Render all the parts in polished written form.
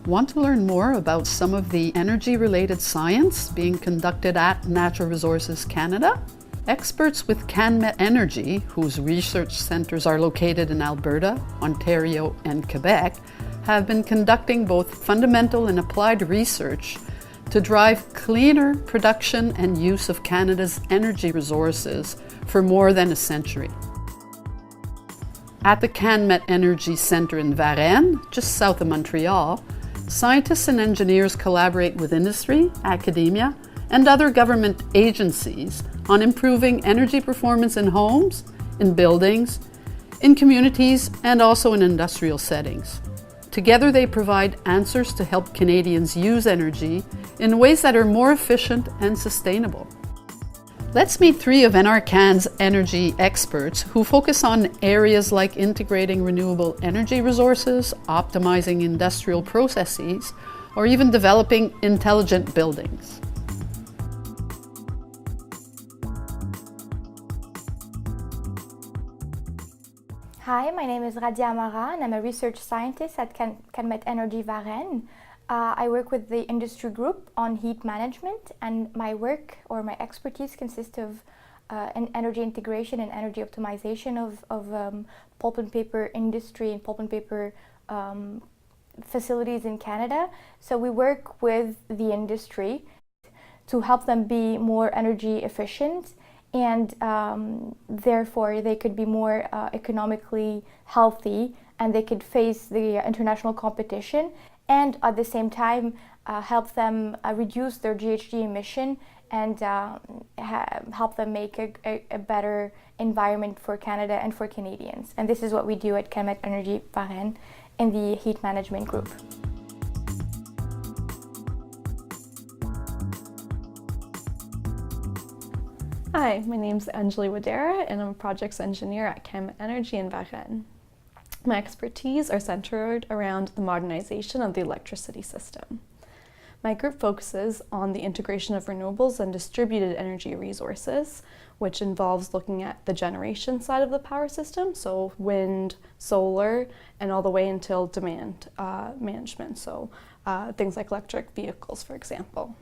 Want to learn more about some of the energy-related science being conducted at Natural Resources Canada? Experts with CanMet Energy, whose research centres are located in Alberta, Ontario, and Quebec, have been conducting both fundamental and applied research to drive cleaner production and use of Canada's energy resources for more than a century. At the CanMet Energy Centre in Varennes, just south of Montreal, scientists and engineers collaborate with industry, academia, and other government agencies on improving energy performance in homes, in buildings, in communities, and also in industrial settings. Together they provide answers to help Canadians use energy in ways that are more efficient and sustainable. Let's meet three of NRCan's energy experts who focus on areas like integrating renewable energy resources, optimizing industrial processes, or even developing intelligent buildings. Hi, my name is Radia Amara and I'm a research scientist at CanMet Energy Varennes. I work with the industry group on heat management, and my work or my expertise consists of energy integration and energy optimization of pulp and paper industry and pulp and paper facilities in Canada. So we work with the industry to help them be more energy efficient, and therefore they could be more economically healthy, and they could face the international competition, and at the same time help them reduce their GHG emission and help them make a better environment for Canada and for Canadians. And this is what we do at CanMet Energy Varennes in the heat management group. Hi, my name is Anjali Wadera and I'm a projects engineer at CanMet Energy in Varennes. My expertise are centered around the modernization of the electricity system. My group focuses on the integration of renewables and distributed energy resources, which involves looking at the generation side of the power system, so wind, solar, and all the way until demand management, so things like electric vehicles, for example.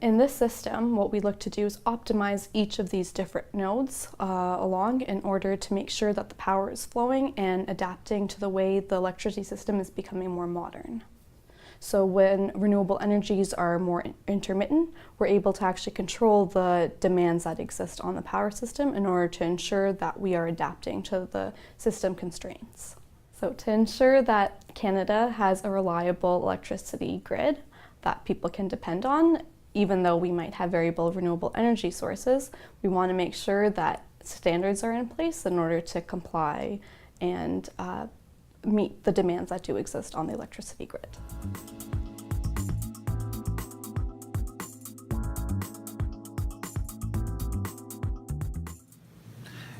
In this system, what we look to do is optimize each of these different nodes along in order to make sure that the power is flowing and adapting to the way the electricity system is becoming more modern. So when renewable energies are more intermittent, we're able to actually control the demands that exist on the power system in order to ensure that we are adapting to the system constraints. So to ensure that Canada has a reliable electricity grid that people can depend on, even though we might have variable renewable energy sources, we want to make sure that standards are in place in order to comply and meet the demands that do exist on the electricity grid.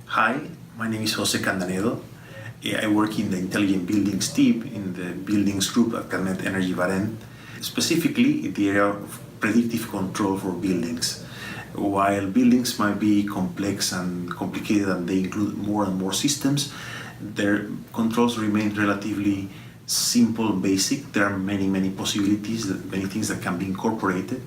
Hi, my name is Jose Candanedo. I work in the Intelligent Buildings team in the Buildings group at CanMet Energy Varennes, specifically in the area of predictive control for buildings. While buildings might be complex and complicated and they include more and more systems, their controls remain relatively simple, basic. There are many possibilities, many things that can be incorporated.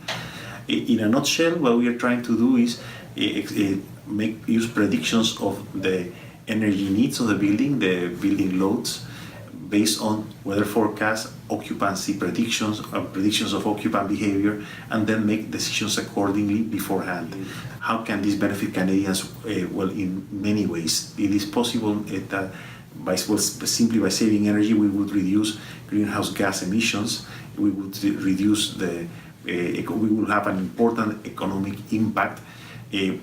In a nutshell, what we are trying to do is use predictions of the energy needs of the building loads, based on weather forecasts, occupancy predictions, predictions of occupant behavior, and then make decisions accordingly beforehand. How can this benefit Canadians? Well, in many ways. It is possible that simply by saving energy, we would reduce greenhouse gas emissions, we would reduce we will have an important economic impact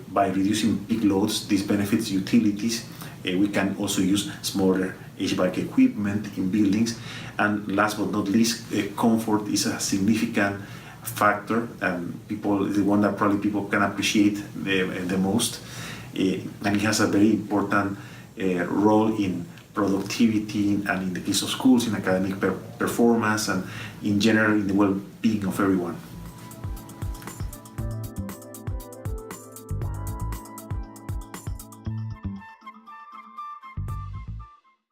by reducing peak loads. This benefits utilities. We can also use smaller HVAC equipment in buildings, and last but not least, comfort is a significant factor, and the one that probably people can appreciate the most, and it has a very important role in productivity and in the case of schools, in academic performance, and in general in the well-being of everyone.